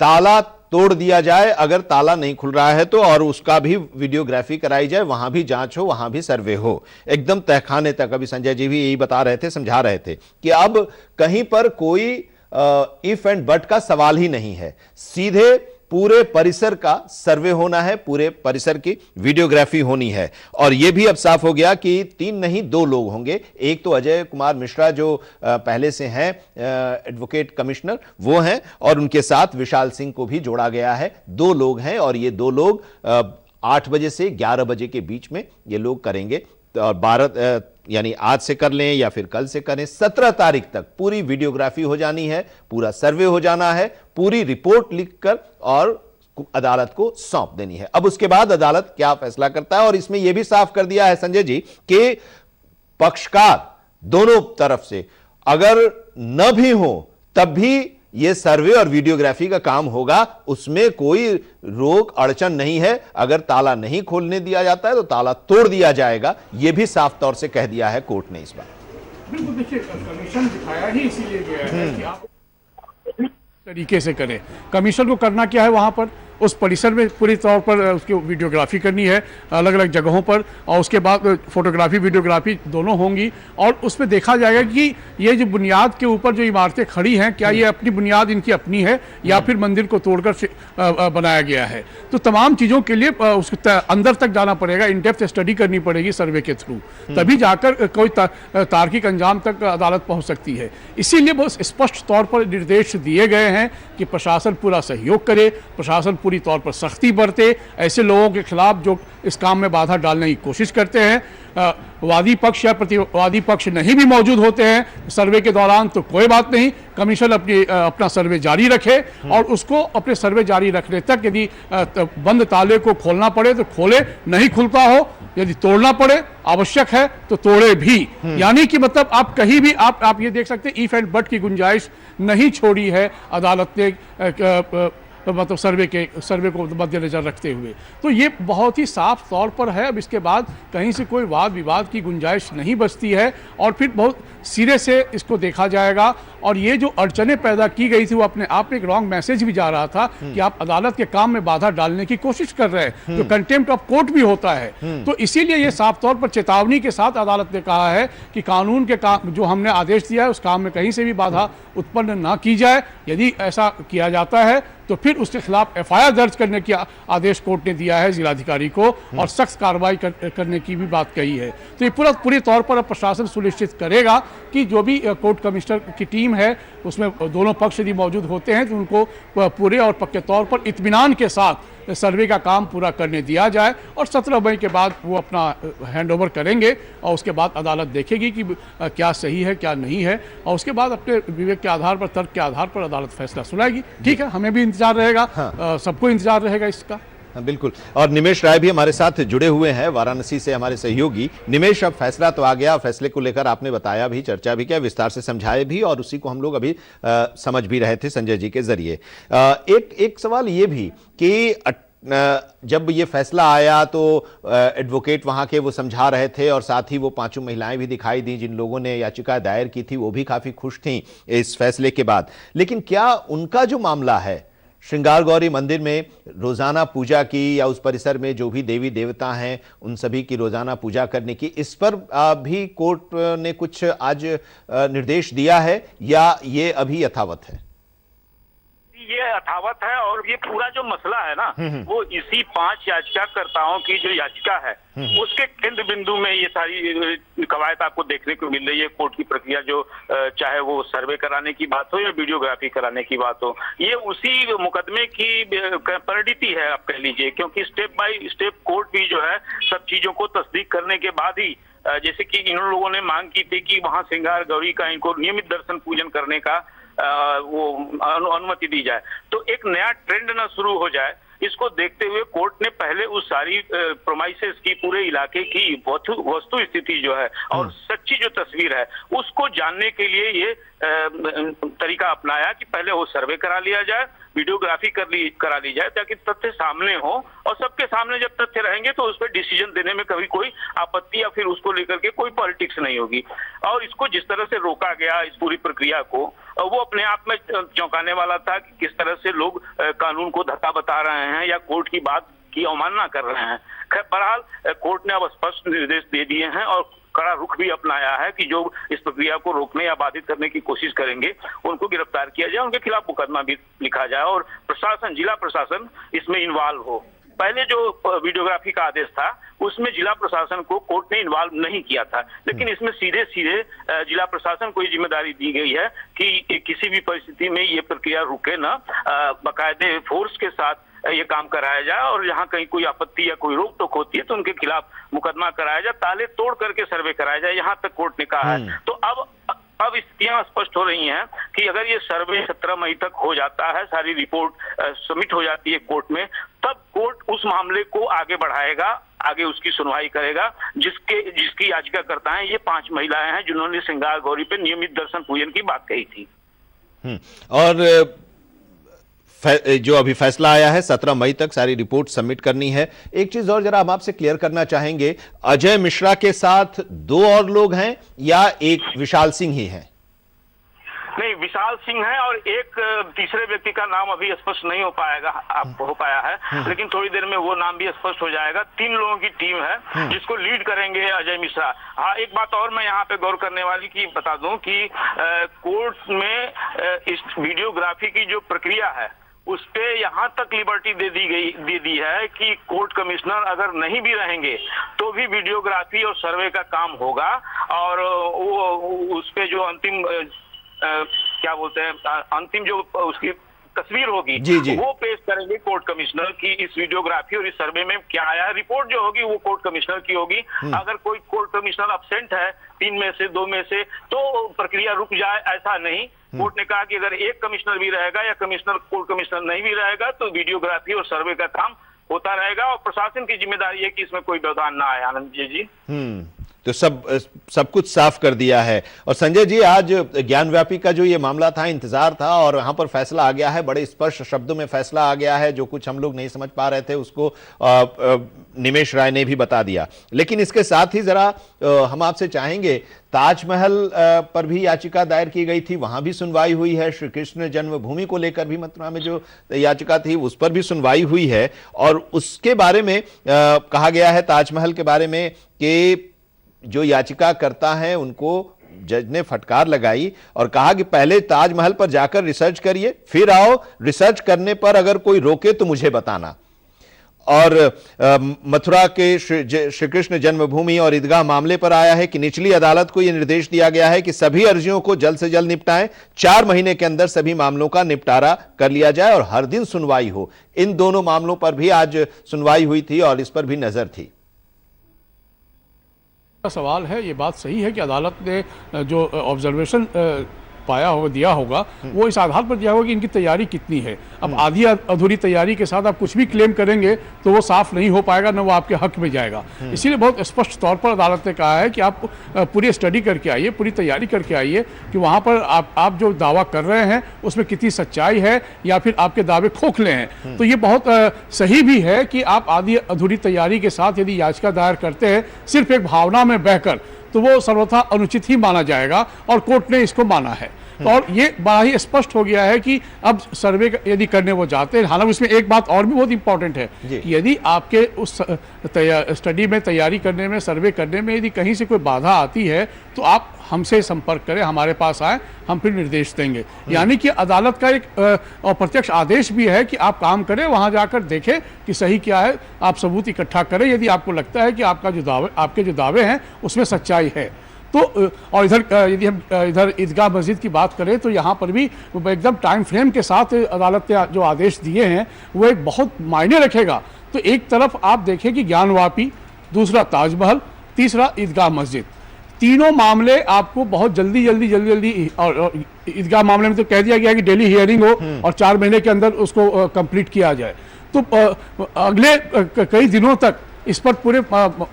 Speaker 2: ताला तोड़ दिया जाए अगर ताला नहीं खुल रहा है तो, और उसका भी वीडियोग्राफी कराई जाए, वहां भी जांच हो, वहां भी सर्वे हो, एकदम तहखाने तक। अभी संजय जी भी यही बता रहे थे, समझा रहे थे कि अब कहीं पर कोई इफ एंड बट का सवाल ही नहीं है, सीधे पूरे परिसर का सर्वे होना है, पूरे परिसर की वीडियोग्राफी होनी है। और यह भी अब साफ हो गया कि 3 नहीं 2 लोग होंगे। एक तो अजय कुमार मिश्रा जो पहले से हैं एडवोकेट कमिश्नर, वो हैं, और उनके साथ विशाल सिंह को भी जोड़ा गया है। 2 लोग हैं और ये 2 लोग 8 बजे से 11 बजे के बीच में ये लोग करेंगे। और 12 यानी आज से कर लें या फिर कल से करें, 17 तारीख तक पूरी वीडियोग्राफी हो जानी है, पूरा सर्वे हो जाना है, पूरी रिपोर्ट लिखकर और अदालत को सौंप देनी है। अब उसके बाद अदालत क्या फैसला करता है, और इसमें यह भी साफ कर दिया है संजय जी कि पक्षकार दोनों तरफ से अगर न भी हो तब भी ये सर्वे और वीडियोग्राफी का काम होगा, उसमें कोई रोक अड़चन नहीं है। अगर ताला नहीं खोलने दिया जाता है तो ताला तोड़ दिया जाएगा, यह भी साफ तौर से कह दिया है कोर्ट ने इस बार।
Speaker 9: बिल्कुल, देखिए कमीशन दिखाया ही इसीलिए गया है कि आप तरीके से करें। कमीशन को करना क्या है, वहां पर उस परिसर में पूरी तौर पर उसकी वीडियोग्राफी करनी है अलग अलग जगहों पर, और उसके बाद फोटोग्राफी वीडियोग्राफी दोनों होंगी। और उसमें देखा जाएगा कि ये जो बुनियाद के ऊपर जो इमारतें खड़ी हैं, क्या ये अपनी बुनियाद इनकी अपनी है या फिर मंदिर को तोड़कर बनाया गया है। तो तमाम चीज़ों के लिए उसको अंदर तक जाना पड़ेगा, इन डेप्थ स्टडी करनी पड़ेगी सर्वे के थ्रू, तभी जाकर कोई तार्किक अंजाम तक अदालत पहुँच सकती है। इसीलिए बहुत स्पष्ट तौर पर निर्देश दिए गए हैं कि प्रशासन पूरा सहयोग करे, प्रशासन पूरी तौर पर सख्ती बरते ऐसे लोगों के खिलाफ जो इस काम में बाधा डालने की कोशिश करते हैं। वादी पक्ष या प्रतिवादी पक्ष नहीं भी मौजूद होते हैं सर्वे के दौरान तो कोई बात नहीं, कमीशन अपना सर्वे जारी रखे और उसको अपने सर्वे जारी रखने तक यदि बंद ताले को खोलना पड़े तो खोले, नहीं खुलता हो यदि तोड़ना पड़े आवश्यक है तो तोड़े भी। यानी कि मतलब आप कहीं भी आप ये देख सकते हैं इफ एंड बट की गुंजाइश नहीं छोड़ी है अदालत ने मतलब सर्वे को मद्देनजर रखते हुए। तो ये बहुत ही साफ तौर पर है। अब इसके बाद कहीं से कोई वाद विवाद की गुंजाइश नहीं बचती है और फिर बहुत सिरे से इसको देखा जाएगा और ये जो अड़चने पैदा की गई थी वो अपने आप में एक रॉन्ग मैसेज भी जा रहा था कि आप अदालत के काम में बाधा डालने की कोशिश कर रहे हैं, तो कंटेम्प्ट ऑफ कोर्ट भी होता है। तो इसीलिए ये साफ तौर पर चेतावनी के साथ अदालत ने कहा है कि कानून के काम जो हमने आदेश दिया है उस काम में कहीं से भी बाधा उत्पन्न ना की जाए। यदि ऐसा किया जाता है तो फिर उसके खिलाफ एफआईआर दर्ज करने की आदेश कोर्ट ने दिया है जिलाधिकारी को, और सख्त कार्रवाई करने की भी बात कही है। तो ये पूरी तौर पर अब प्रशासन सुनिश्चित करेगा कि जो भी कोर्ट कमिश्नर की टीम है उसमें दोनों पक्ष यदि मौजूद होते हैं तो उनको पूरे और पक्के तौर पर इत्मीनान के साथ सर्वे का काम पूरा करने दिया जाए, और 17 मई के बाद वो अपना हैंडओवर करेंगे और उसके बाद अदालत देखेगी कि क्या सही है क्या नहीं है, और उसके बाद अपने विवेक के आधार पर, तर्क के आधार पर अदालत फैसला सुनाएगी। ठीक है, हमें भी इंतजार रहेगा, सबको इंतजार रहेगा इसका।
Speaker 2: बिल्कुल। और निमेश राय भी हमारे साथ जुड़े हुए हैं वाराणसी से, हमारे सहयोगी। निमेश, अब फैसला तो आ गया, फैसले को लेकर आपने बताया भी, चर्चा भी किया, विस्तार से समझाए भी, और उसी को हम लोग अभी समझ भी रहे थे संजय जी के जरिए। एक सवाल ये भी कि जब ये फैसला आया तो एडवोकेट वहां के वो समझा रहे थे, और साथ ही वो 5 महिलाएं भी दिखाई दी जिन लोगों ने याचिका दायर की थी, वो भी काफी खुश थीं इस फैसले के बाद। लेकिन क्या उनका जो मामला है श्रृंगार गौरी मंदिर में रोजाना पूजा की, या उस परिसर में जो भी देवी देवता हैं उन सभी की रोजाना पूजा करने की, इस पर भी कोर्ट ने कुछ आज निर्देश दिया है, या ये अभी यथावत है?
Speaker 1: ये यथावत है, और ये पूरा जो मसला है ना वो इसी 5 याचिकाकर्ताओं की जो याचिका है उसके केंद्र बिंदु में ये सारी कवायद आपको देखने को मिल रही है। कोर्ट की प्रक्रिया जो चाहे वो सर्वे कराने की बात हो या वीडियोग्राफी कराने की बात हो, ये उसी मुकदमे की परिणति है आप कह लीजिए, क्योंकि स्टेप बाय स्टेप कोर्ट भी जो है सब चीजों को तस्दीक करने के बाद ही, जैसे कि इन लोगों ने मांग की थी कि वहां श्रृंगार गौरी का इनको नियमित दर्शन पूजन करने का वो अनुमति दी जाए, तो एक नया ट्रेंड ना शुरू हो जाए, इसको देखते हुए कोर्ट ने पहले उस सारी प्रोमाइसेस की, पूरे इलाके की वस्तु स्थिति जो है और सच्ची जो तस्वीर है उसको जानने के लिए ये तरीका अपनाया कि पहले वो सर्वे करा लिया जाए, वीडियोग्राफी करा ली जाए, ताकि तथ्य सामने हो, और सबके सामने जब तथ्य रहेंगे तो उस पर डिसीजन देने में कभी कोई आपत्ति या फिर उसको लेकर के कोई पॉलिटिक्स नहीं होगी। और इसको जिस तरह से रोका गया इस पूरी प्रक्रिया को, वो अपने आप में चौंकाने वाला था कि किस तरह से लोग कानून को धक्का बता रहे हैं या कोर्ट की बात की अवमानना कर रहे हैं। बहरहाल कोर्ट ने अब स्पष्ट निर्देश दे दिए हैं और कड़ा रुख भी अपनाया है कि जो इस प्रक्रिया को रोकने या बाधित करने की कोशिश करेंगे उनको गिरफ्तार किया जाए, उनके खिलाफ मुकदमा भी लिखा जाए, और प्रशासन, जिला प्रशासन इसमें इन्वॉल्व हो। पहले जो वीडियोग्राफी का आदेश था उसमें जिला प्रशासन को कोर्ट ने इन्वॉल्व नहीं किया था, लेकिन इसमें सीधे सीधे जिला प्रशासन को ये जिम्मेदारी दी गई है कि किसी भी परिस्थिति में ये प्रक्रिया रुके ना, बाकायदे फोर्स के साथ ये काम कराया जाए, और यहाँ कहीं कोई आपत्ति या कोई रोक टोक होती है तो उनके खिलाफ मुकदमा कराया जाए, ताले तोड़ करके सर्वे कराया जाए, यहाँ तक कोर्ट ने कहा है। तो अब स्थितियां स्पष्ट हो रही हैं कि अगर ये सर्वे 17 मई तक हो जाता है, सारी रिपोर्ट सबमिट हो जाती है कोर्ट में, तब कोर्ट उस मामले को आगे बढ़ाएगा, आगे उसकी सुनवाई करेगा, जिसकी याचिकाकर्ता हैं ये 5 महिलाएं हैं जिन्होंने श्रृंगार गौरी पे नियमित दर्शन पूजन की बात कही थी।
Speaker 2: और जो अभी फैसला आया है 17 मई तक सारी रिपोर्ट सबमिट करनी है। एक चीज और जरा हम आपसे क्लियर करना चाहेंगे, अजय मिश्रा के साथ 2 और लोग हैं या एक विशाल सिंह ही है?
Speaker 1: नहीं, विशाल सिंह है और एक तीसरे व्यक्ति का नाम अभी स्पष्ट नहीं हो पाया है, लेकिन थोड़ी देर में वो नाम भी स्पष्ट हो जाएगा। 3 लोगों की टीम है जिसको लीड करेंगे अजय मिश्रा। हाँ, एक बात और मैं यहाँ पे गौर करने वाली की बता दूं कि कोर्ट में इस वीडियोग्राफी की जो प्रक्रिया है उस पे यहाँ तक लिबर्टी दे दी है कि कोर्ट कमिश्नर अगर नहीं भी रहेंगे तो भी वीडियोग्राफी और सर्वे का काम होगा, और वो उस पे जो अंतिम क्या बोलते हैं, अंतिम जो उसकी तस्वीर होगी वो पेश करेंगे कोर्ट कमिश्नर की इस वीडियोग्राफी और इस सर्वे में क्या आया है। रिपोर्ट जो होगी वो कोर्ट कमिश्नर की होगी। अगर कोई कोर्ट कमिश्नर अब्सेंट है 3 में से 2 में से तो प्रक्रिया रुक जाए, ऐसा नहीं। कोर्ट ने कहा कि अगर एक कमिश्नर भी रहेगा या कोर्ट कमिश्नर नहीं भी रहेगा तो वीडियोग्राफी और सर्वे का काम होता रहेगा, और प्रशासन की जिम्मेदारी है कि इसमें कोई व्यवधान ना आए। आनंद जी।
Speaker 2: तो सब कुछ साफ कर दिया है। और संजय जी, आज ज्ञानव्यापी का जो ये मामला था, इंतजार था और वहां पर फैसला आ गया है, बड़े स्पष्ट शब्दों में फैसला आ गया है। जो कुछ हम लोग नहीं समझ पा रहे थे उसको निमेश राय ने भी बता दिया। लेकिन इसके साथ ही जरा हम आपसे चाहेंगे, ताजमहल पर भी याचिका दायर की गई थी, वहां भी सुनवाई हुई है। श्री कृष्ण जन्मभूमि को लेकर भी मथुरा में जो याचिका थी उस पर भी सुनवाई हुई है। और उसके बारे में कहा गया है, ताजमहल के बारे में, कि जो याचिका करता है उनको जज ने फटकार लगाई और कहा कि पहले ताजमहल पर जाकर रिसर्च करिए, फिर आओ, रिसर्च करने पर अगर कोई रोके तो मुझे बताना। और मथुरा के श्री कृष्ण जन्मभूमि और ईदगाह मामले पर आया है कि निचली अदालत को यह निर्देश दिया गया है कि सभी अर्जियों को जल्द से जल्द निपटाएं, 4 महीने के अंदर सभी मामलों का निपटारा कर लिया जाए और हर दिन सुनवाई हो। इन दोनों मामलों पर भी आज सुनवाई हुई थी और इस पर भी नजर थी।
Speaker 9: सवाल है, ये बात सही है कि अदालत ने जो ऑब्जर्वेशन पाया होगा, दिया होगा, वो इस आधार पर दिया होगा कि इनकी तैयारी कितनी है। अब आधी अधूरी तैयारी के साथ आप कुछ भी क्लेम करेंगे तो वो साफ नहीं हो पाएगा, न वो आपके हक में जाएगा। इसीलिए बहुत स्पष्ट तौर पर अदालत ने कहा है कि आप पूरी स्टडी करके आइए, पूरी तैयारी करके आइए कि वहाँ पर आप जो दावा कर रहे हैं उसमें कितनी सच्चाई है या फिर आपके दावे खोखले हैं। तो ये बहुत सही भी है कि आप आधी अधूरी तैयारी के साथ यदि याचिका दायर करते हैं सिर्फ एक भावना में बहकर, तो वो सर्वथा अनुचित ही माना जाएगा और कोर्ट ने इसको माना है। और ये बड़ा ही स्पष्ट हो गया है कि अब सर्वे यदि करने वो जाते हैं, हालांकि उसमें एक बात और भी बहुत इंपॉर्टेंट है कि यदि आपके उस स्टडी में तैयारी करने में, सर्वे करने में यदि कहीं से कोई बाधा आती है तो आप हमसे संपर्क करें, हमारे पास आए, हम फिर निर्देश देंगे। यानी कि अदालत का एक अप्रत्यक्ष आदेश भी है कि आप काम करें, वहां जाकर देखें कि सही क्या है, आप सबूत इकट्ठा करें यदि आपको लगता है कि आपके जो दावे हैं उसमें सच्चाई है। तो और इधर यदि हम इधर ईदगाह मस्जिद की बात करें तो यहाँ पर भी एकदम टाइम फ्रेम के साथ अदालत ने जो आदेश दिए हैं वो एक बहुत मायने रखेगा। तो एक तरफ आप देखें कि ज्ञानवापी, दूसरा ताजमहल, तीसरा ईदगाह मस्जिद, तीनों मामले आपको बहुत जल्दी और ईदगाह मामले में तो कह दिया गया कि डेली हियरिंग हो और 4 महीने के अंदर उसको कंप्लीट किया जाए। तो अगले कई दिनों तक इस पर पूरे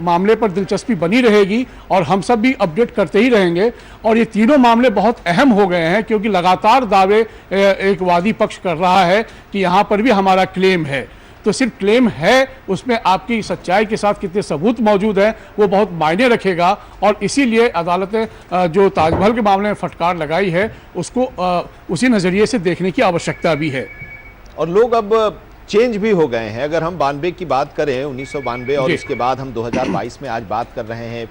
Speaker 9: मामले पर दिलचस्पी बनी रहेगी और हम सब भी अपडेट करते ही रहेंगे। और ये तीनों मामले बहुत अहम हो गए हैं क्योंकि लगातार दावे एक वादी पक्ष कर रहा है कि यहाँ पर भी हमारा क्लेम है। तो सिर्फ क्लेम है, उसमें आपकी सच्चाई के साथ कितने सबूत मौजूद हैं वो बहुत मायने रखेगा। और इसीलिए अदालत ने जो ताजमहल के मामले में फटकार लगाई है उसको उसी नज़रिए से देखने की आवश्यकता भी है।
Speaker 2: और लोग अब चेंज भी हो गए हैं। अगर हम 92 की बात करें, 1992 और उसके बाद हम 2022 में आज बात कर रहे हैं,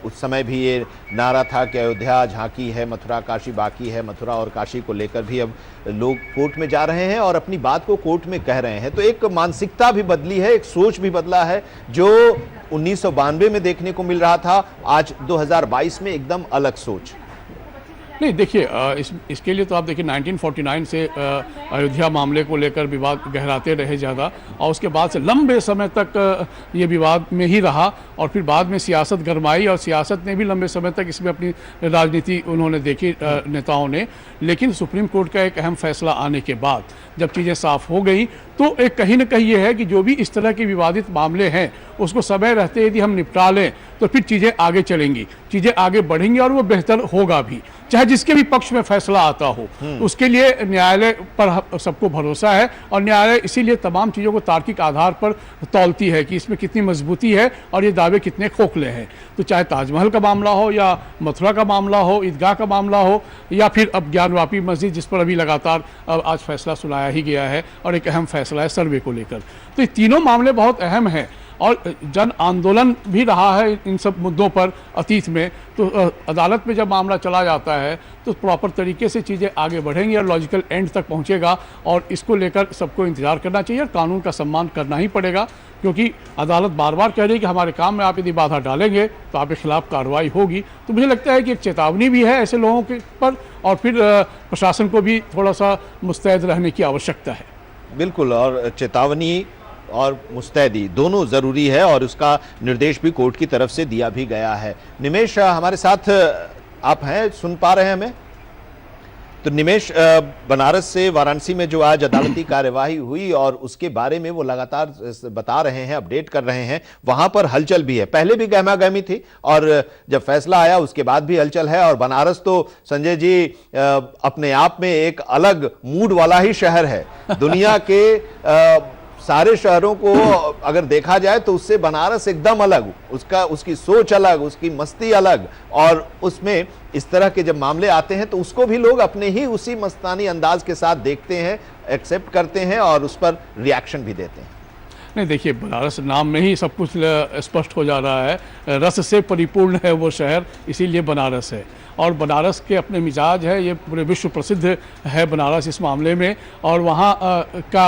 Speaker 2: उस समय भी ये नारा था कि अयोध्या झांकी है, मथुरा काशी बाकी है। मथुरा और काशी को लेकर भी अब लोग कोर्ट में जा रहे हैं और अपनी बात को कोर्ट में कह रहे हैं। तो एक मानसिकता भी बदली है, एक सोच भी बदला है। जो 1992 में देखने को मिल रहा था, आज 2022 में एकदम अलग सोच।
Speaker 9: नहीं, देखिए इसके लिए तो आप देखिए 1949 से अयोध्या मामले को लेकर विवाद गहराते रहे ज़्यादा और उसके बाद से लंबे समय तक ये विवाद में ही रहा और फिर बाद में सियासत गरमाई और सियासत ने भी लंबे समय तक इसमें अपनी राजनीति उन्होंने देखी नेताओं ने। लेकिन सुप्रीम कोर्ट का एक अहम फैसला आने के बाद जब चीज़ें साफ हो गई तो एक कहीं ना कहीं ये है कि जो भी इस तरह के विवादित मामले हैं उसको समय रहते यदि हम निपटा लें तो फिर चीज़ें आगे चलेंगी, चीज़ें आगे बढ़ेंगी और वो बेहतर होगा भी, चाहे जिसके भी पक्ष में फैसला आता हो। उसके लिए न्यायालय पर सबको भरोसा है और न्यायालय इसीलिए तमाम चीज़ों को तार्किक आधार पर तौलती है कि इसमें कितनी मजबूती है और ये दावे कितने खोखले हैं। तो चाहे ताजमहल का मामला हो या मथुरा का मामला हो, ईदगाह का मामला हो या फिर अब ज्ञानवापी मस्जिद जिस पर अभी लगातार आज फैसला सुनाया ही गया है और एक अहम फैसला है सर्वे को लेकर, तो ये तीनों मामले बहुत अहम हैं और जन आंदोलन भी रहा है इन सब मुद्दों पर अतीत में। तो अदालत में जब मामला चला जाता है तो प्रॉपर तरीके से चीज़ें आगे बढ़ेंगी और लॉजिकल एंड तक पहुंचेगा और इसको लेकर सबको इंतजार करना चाहिए और कानून का सम्मान करना ही पड़ेगा क्योंकि अदालत बार बार कह रही है कि हमारे काम में आप यदि बाधा डालेंगे तो आपके खिलाफ कार्रवाई होगी। तो मुझे लगता है कि एक चेतावनी भी है ऐसे लोगों के पर और फिर प्रशासन को भी थोड़ा सा मुस्तैद रहने की आवश्यकता है।
Speaker 2: बिल्कुल, और चेतावनी और मुस्तैदी दोनों जरूरी है और उसका निर्देश भी कोर्ट की तरफ से दिया भी गया है। निमेश हमारे साथ आप हैं, सुन पा रहे हैं हमें? तो निमेश, बनारस से वाराणसी में जो आज अदालती कार्यवाही हुई और उसके बारे में वो लगातार बता रहे हैं, अपडेट कर रहे हैं, वहां पर हलचल भी है। पहले भी गहमा-गहमी थी और जब फैसला आया उसके बाद भी हलचल है। और बनारस तो संजय जी अपने आप में एक अलग मूड वाला ही शहर है। दुनिया के सारे शहरों को अगर देखा जाए तो उससे बनारस एकदम अलग, उसकी सोच अलग, उसकी मस्ती अलग, और उसमें इस तरह के जब मामले आते हैं तो उसको भी लोग अपने ही उसी मस्तानी अंदाज के साथ देखते हैं, एक्सेप्ट करते हैं और उस पर रिएक्शन भी देते हैं।
Speaker 9: नहीं, देखिए, बनारस नाम में ही सब कुछ स्पष्ट हो जा रहा है। रस से परिपूर्ण है वो शहर, इसीलिए बनारस है। और बनारस के अपने मिजाज है, ये पूरे विश्व प्रसिद्ध है बनारस इस मामले में। और वहाँ का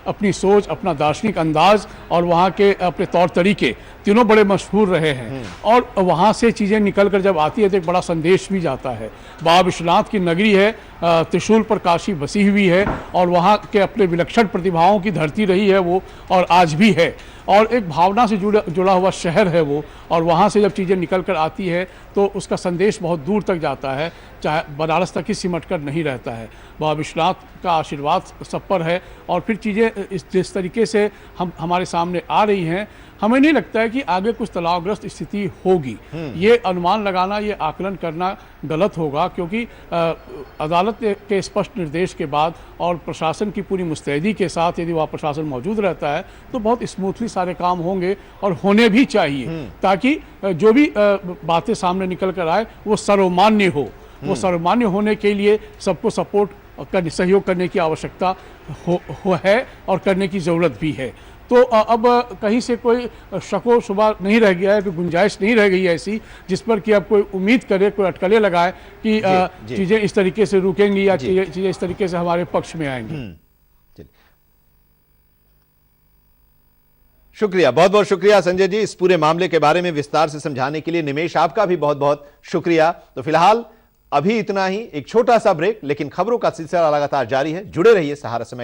Speaker 9: अपनी सोच, अपना दार्शनिक अंदाज और वहाँ के अपने तौर तरीके तीनों बड़े मशहूर रहे हैं। और वहाँ से चीज़ें निकल कर जब आती है तो एक बड़ा संदेश भी जाता है। बाबा विश्वनाथ की नगरी है, त्रिशूल पर काशी बसी हुई है और वहाँ के अपने विलक्षण प्रतिभाओं की धरती रही है वो, और आज भी है। और एक भावना से जुड़ा हुआ शहर है वो, और वहाँ से जब चीज़ें निकल कर आती है तो उसका संदेश बहुत दूर तक जाता है, चाहे बनारस तक ही सिमट कर नहीं रहता है। बाबा विश्वनाथ का आशीर्वाद सब पर है। और फिर चीज़ें जिस तरीके से हमारे सामने आ रही हैं, हमें नहीं लगता है कि आगे कुछ तनावग्रस्त स्थिति होगी। ये अनुमान लगाना, ये आकलन करना गलत होगा, क्योंकि अदालत के स्पष्ट निर्देश के बाद और प्रशासन की पूरी मुस्तैदी के साथ यदि वहाँ प्रशासन मौजूद रहता है तो बहुत स्मूथली सारे काम होंगे और होने भी चाहिए, ताकि जो भी बातें सामने निकल कर आए वो सर्वमान्य हो। वो सर्वमान्य होने के लिए सबको सपोर्ट सहयोग करने की आवश्यकता है और करने की ज़रूरत भी है। तो अब कहीं से कोई शको शुबा नहीं रह गया है, कोई गुंजाइश नहीं रह गई है ऐसी जिस पर कि अब कोई उम्मीद करे, कोई अटकलें लगाए कि चीज़ें इस तरीके से रुकेंगी या चीज़ें इस तरीके से हमारे पक्ष में आएंगी।
Speaker 2: शुक्रिया, बहुत बहुत शुक्रिया संजय जी, इस पूरे मामले के बारे में विस्तार से समझाने के लिए। निमेश, आपका भी बहुत बहुत शुक्रिया। तो फिलहाल अभी इतना ही, एक छोटा सा ब्रेक, लेकिन खबरों का सिलसिला लगातार जारी है। जुड़े रहिए सहारा समय।